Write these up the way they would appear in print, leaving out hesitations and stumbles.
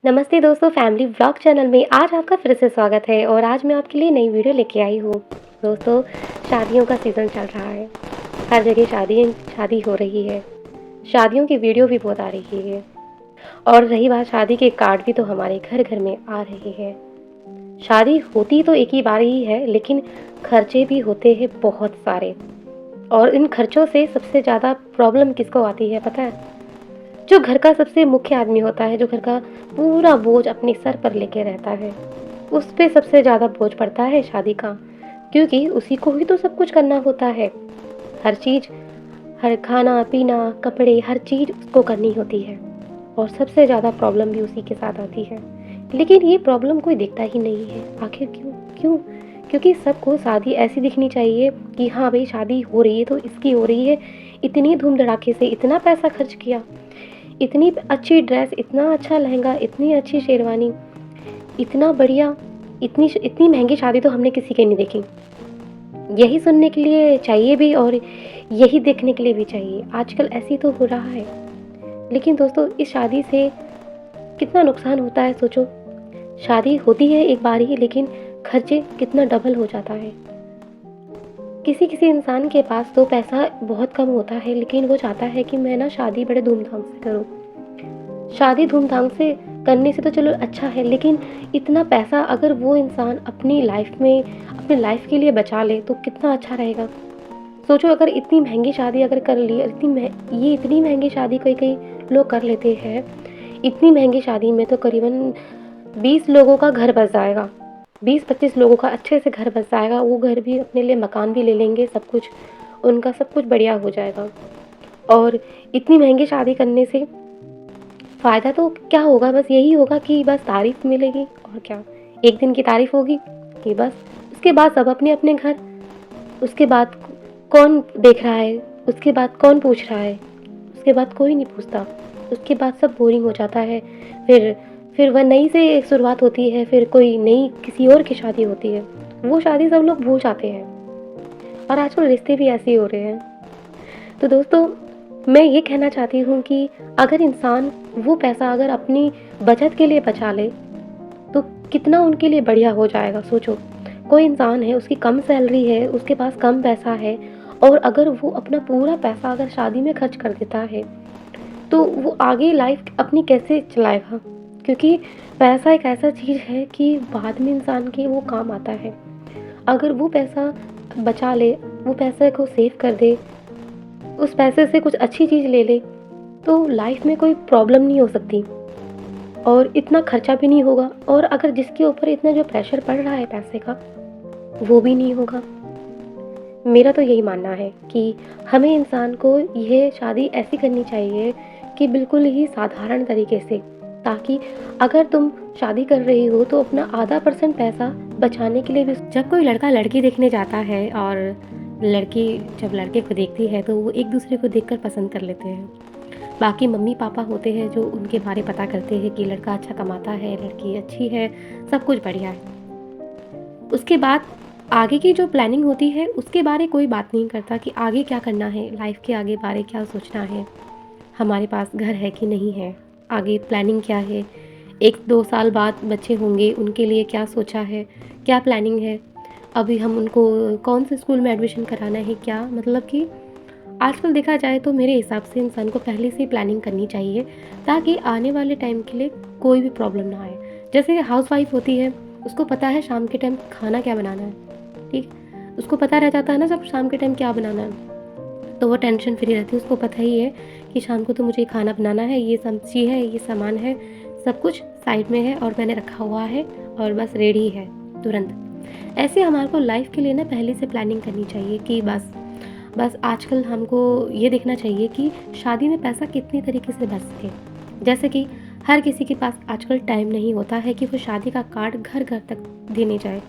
नमस्ते दोस्तों, family vlog channel में आज आपका फिर से स्वागत है और आज मैं आपके लिए नई वीडियो लेके आई हूँ। दोस्तों, शादियों का सीज़न चल रहा है। हर जगह शादी हो रही है। शादियों की वीडियो भी बहुत आ रही है और रही बात शादी के कार्ड भी तो हमारे घर घर में आ रहे हैं। शादी होती तो एक ही बार ही है, लेकिन खर्चे भी होते हैं बहुत सारे। और इन खर्चों से सबसे ज़्यादा प्रॉब्लम किसको आती है पता है? जो घर का सबसे मुख्य आदमी होता है, जो घर का पूरा बोझ अपने सर पर लेके रहता है, उस पे सबसे ज़्यादा बोझ पड़ता है शादी का, क्योंकि उसी को ही तो सब कुछ करना होता है। हर चीज़, हर खाना-पीना, कपड़े, हर चीज़ उसको करनी होती है और सबसे ज़्यादा प्रॉब्लम भी उसी के साथ आती है। लेकिन ये प्रॉब्लम कोई देखता ही नहीं है। आखिर क्यों? क्यों? क्योंकि सबको शादी ऐसी दिखनी चाहिए कि हाँ भई, शादी हो रही है तो इसकी हो रही है, इतनी धूम-धड़ाके से, इतना पैसा खर्च किया, इतनी अच्छी ड्रेस, इतना अच्छा लहंगा, इतनी अच्छी शेरवानी, इतना बढ़िया, इतनी महँगी शादी तो हमने किसी की नहीं देखी। यही सुनने के लिए चाहिए भी और यही देखने के लिए भी चाहिए। आजकल ऐसे तो हो रहा है। लेकिन दोस्तों, इस शादी से कितना नुकसान होता है सोचो। शादी होती है एक बार ही, लेकिन खर्चे कितना डबल हो जाता है। किसी-किसी इंसान के पास तो पैसा बहुत कम होता है, लेकिन वो चाहता है कि मैं ना शादी बड़े धूमधाम से करूँ। शादी धूमधाम से करने से तो चलो अच्छा है, लेकिन इतना पैसा अगर वो इंसान अपनी लाइफ में, अपनी लाइफ के लिए बचा ले तो कितना अच्छा रहेगा। सोचो, अगर इतनी महँगी शादी अगर कर ली, इतनी महँगी शादी कई-कई लोग कर लेते हैं। इतनी महँगी शादी में तो करीबन 20 लोगों का घर बस जाएगा। 20-25 लोगों का अच्छे से घर बस जाएगा। वो घर भी अपने लिए, मकान भी ले लेंगे, सब कुछ उनका सब कुछ बढ़िया हो जाएगा। और इतनी महँगी शादी करने से फ़ायदा तो क्या होगा? बस यही होगा कि बस तारीफ़ मिलेगी और क्या। एक दिन की तारीफ़ होगी कि बस, उसके बाद सब अपने-अपने घर। उसके बाद कौन देख रहा है? उसके बाद कौन पूछ रहा है? उसके बाद कोई नहीं पूछता। उसके बाद सब बोरिंग हो जाता है। फिर फिर वह नई से शुरुआत होती है, फिर कोई नई किसी और की शादी होती है। वो शादी सब लोग भूल जाते हैं और आजकल रिश्ते भी ऐसे ही हो रहे हैं। तो दोस्तों, मैं ये कहना चाहती हूँ कि अगर इंसान वो पैसा अगर अपनी बचत के लिए बचा ले, तो कितना उनके लिए बढ़िया हो जाएगा। सोचो, कोई इंसान है, उसकी कम सैलरी है, उसके पास कम पैसा है और अगर वो अपना पूरा पैसा अगर शादी में खर्च कर देता है, तो वो आगे लाइफ अपनी कैसे चलाएगा? क्योंकि पैसा एक ऐसा चीज़ है कि बाद में इंसान के वो काम आता है। अगर वो पैसा बचा ले, वो पैसे को सेव कर दे, उस पैसे से कुछ अच्छी चीज़ ले ले, तो लाइफ में कोई प्रॉब्लम नहीं हो सकती और इतना खर्चा भी नहीं होगा। और अगर जिसके ऊपर इतना जो प्रेशर पड़ रहा है पैसे का, वो भी नहीं होगा। मेरा तो यही मानना है कि हमें इंसान को यह शादी ऐसी करनी चाहिए कि बिल्कुल ही साधारण तरीके से, ताकि अगर तुम शादी कर रही हो तो अपना आधा % पैसा बचाने के लिए भी। जब कोई लड़का लड़की देखने जाता है और लड़की जब लड़के को देखती है तो वो एक दूसरे को देखकर पसंद कर लेते हैं। बाकी मम्मी पापा होते हैं जो उनके बारे पता करते हैं कि लड़का अच्छा कमाता है, लड़की अच्छी है, सब कुछ बढ़िया है। उसके बाद आगे की जो प्लानिंग होती है उसके बारे कोई बात नहीं करता कि आगे क्या करना है, लाइफ के आगे बारे क्या सोचना है, हमारे पास घर है कि नहीं है, आगे प्लानिंग क्या है, 1-2 साल बाद बच्चे होंगे, उनके लिए क्या सोचा है, क्या प्लानिंग है, अभी हम उनको कौन से स्कूल में एडमिशन कराना है, क्या मतलब कि आजकल देखा जाए तो मेरे हिसाब से इंसान को पहले से ही प्लानिंग करनी चाहिए, ताकि आने वाले टाइम के लिए कोई भी प्रॉब्लम ना आए। जैसे हाउसवाइफ होती है, उसको पता है शाम के टाइम खाना क्या बनाना है, ठीक? उसको पता रह जाता है ना, सब शाम के टाइम क्या बनाना है, तो वो टेंशन फ्री रहती है। उसको पता ही है कि शाम को तो मुझे खाना बनाना है, ये सब्ज़ी है, ये सामान है, सब कुछ साइड में है और मैंने रखा हुआ है और बस रेडी है तुरंत। ऐसे हमारे को लाइफ़ के लिए ना पहले से प्लानिंग करनी चाहिए कि बस आजकल हमको ये देखना चाहिए कि शादी में पैसा कितनी तरीके से बच सके। जैसे कि हर किसी के पास आजकल टाइम नहीं होता है कि वो शादी का कार्ड घर-घर तक देने जाए।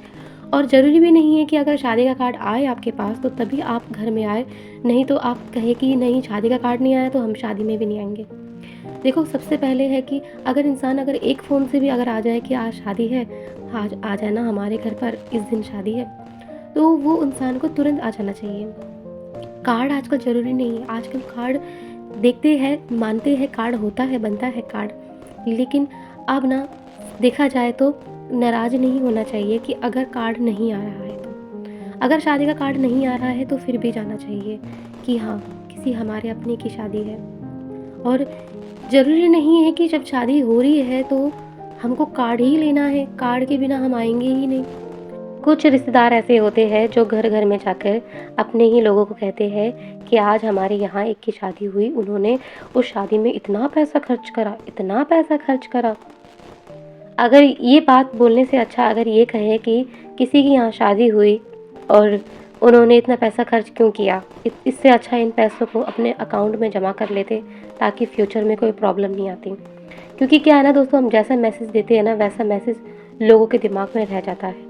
और ज़रूरी भी नहीं है कि अगर शादी का कार्ड आए आपके पास तो तभी आप घर में आए, नहीं तो आप कहें कि नहीं, शादी का कार्ड नहीं आया तो हम शादी में भी नहीं आएँगे। देखो, सबसे पहले है कि अगर इंसान अगर एक फ़ोन से भी अगर आ जाए कि आज शादी है, आज आ जाना हमारे घर पर, इस दिन शादी है, तो वो इंसान को तुरंत आ जाना चाहिए। कार्ड आजकल ज़रूरी नहीं है। आजकल कार्ड देखते हैं, मानते हैं, कार्ड होता है, बनता है कार्ड, लेकिन अब ना देखा जाए तो नाराज़ नहीं होना चाहिए कि अगर कार्ड नहीं आ रहा है तो। अगर शादी का कार्ड नहीं आ रहा है तो फिर भी जाना चाहिए कि हाँ, किसी हमारे अपने की शादी है। और ज़रूरी नहीं है कि जब शादी हो रही है तो हमको कार्ड ही लेना है, कार्ड के बिना हम आएँगे ही नहीं। कुछ रिश्तेदार ऐसे होते हैं जो घर-घर में जाकर अपने ही लोगों को कहते हैं कि आज हमारे यहाँ एक की शादी हुई, उन्होंने उस शादी में इतना पैसा खर्च करा, इतना पैसा खर्च करा। अगर ये बात बोलने से अच्छा अगर ये कहें कि किसी की यहाँ शादी हुई और उन्होंने इतना पैसा खर्च क्यों किया? इससे अच्छा इन पैसों को अपने अकाउंट में जमा कर लेते ताकि फ्यूचर में कोई प्रॉब्लम नहीं आती। क्योंकि क्या है ना दोस्तों, हम जैसा मैसेज देते हैं ना वैसा मैसेज लोगों के दिमाग में रह जाता है।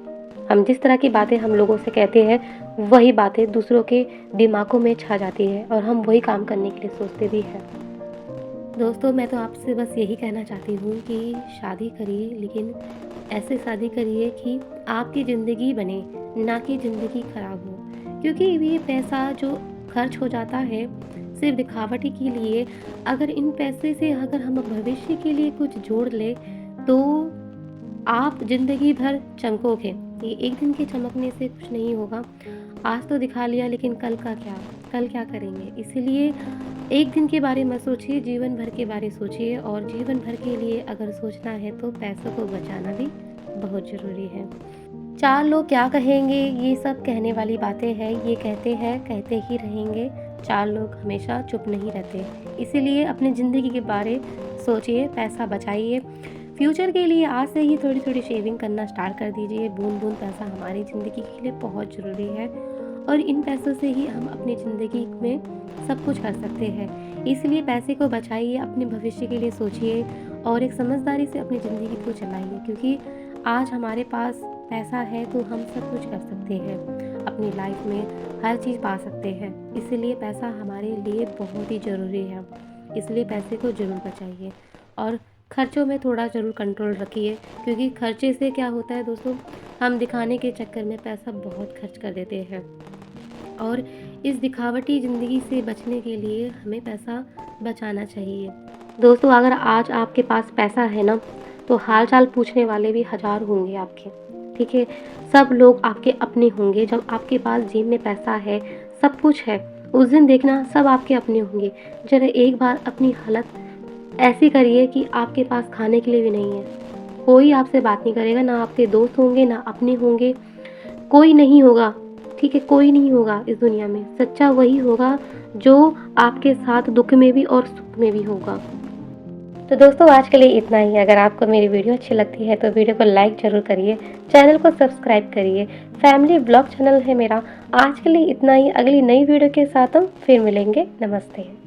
हम जिस तरह की बातें हम लोगों से कहते हैं वही बातें दूसरों के दिमागों में छा जाती है और हम वही काम करने के लिए सोचते भी हैं। दोस्तों मैं तो आपसे बस यही कहना चाहती हूँ कि शादी करिए, लेकिन ऐसे शादी करिए कि आपकी ज़िंदगी बने, ना कि ज़िंदगी खराब हो। क्योंकि ये पैसा जो खर्च हो जाता है सिर्फ़ दिखावटी के लिए, अगर इन पैसे से अगर हम भविष्य के लिए कुछ जोड़ लें तो आप ज़िंदगी भर चमकोगे। ये एक दिन के चमकने से कुछ नहीं होगा। आज तो दिखा लिया लेकिन कल का क्या? कल क्या करेंगे? इसीलिए एक दिन के बारे मत सोचिए, जीवन भर के बारे सोचिए और जीवन भर के लिए अगर सोचना है तो पैसों को बचाना भी बहुत ज़रूरी है। 4 लोग क्या कहेंगे, ये सब कहने वाली बातें हैं, ये कहते हैं, कहते ही रहेंगे। 4 लोग हमेशा चुप नहीं रहते। इसीलिए अपनी ज़िंदगी के बारे सोचिए, पैसा बचाइए। फ्यूचर के लिए आज से ही थोड़ी-थोड़ी सेविंग करना स्टार्ट कर दीजिए। बूँद-बूँद पैसा हमारी ज़िंदगी के लिए बहुत ज़रूरी है और इन पैसों से ही हम अपनी ज़िंदगी में सब कुछ कर सकते हैं। इसलिए पैसे को बचाइए, अपने भविष्य के लिए सोचिए और एक समझदारी से अपनी ज़िंदगी को चलाइए, क्योंकि आज हमारे पास पैसा है तो हम सब कुछ कर सकते हैं। अपनी लाइफ में हर चीज़ पा सकते हैं। इसीलिए पैसा हमारे लिए बहुत ही ज़रूरी है। इसलिए पैसे को ज़रूर बचाइए और खर्चों में थोड़ा ज़रूर कंट्रोल रखिए, क्योंकि खर्चे से क्या होता है दोस्तों, हम दिखाने के चक्कर में पैसा बहुत खर्च कर देते हैं और इस दिखावटी ज़िंदगी से बचने के लिए हमें पैसा बचाना चाहिए। दोस्तों अगर आज आपके पास पैसा है ना तो हाल-चाल पूछने वाले भी हज़ार होंगे आपके, ठीक है? सब लोग आपके अपने होंगे। जब आपके पास जेब में पैसा है, सब कुछ है, उस दिन देखना सब आपके अपने होंगे। ज़रा एक बार अपनी हालत ऐसी करिए कि आपके पास खाने के लिए भी नहीं है। कोई आपसे बात नहीं करेगा, ना आपके दोस्त होंगे, ना अपने होंगे, कोई नहीं होगा, ठीक है? कोई नहीं होगा इस दुनिया में। सच्चा वही होगा जो आपके साथ दुःख में भी और सुख में भी होगा। तो दोस्तों आज के लिए इतना ही। अगर आपको मेरी वीडियो अच्छी लगती है तो वीडियो को लाइक ज़रूर करिए, चैनल को सब्सक्राइब करिए। फैमिली ब्लॉग चैनल है मेरा। आज के लिए इतना ही। अगली नई वीडियो के साथ हम फिर मिलेंगे। नमस्ते।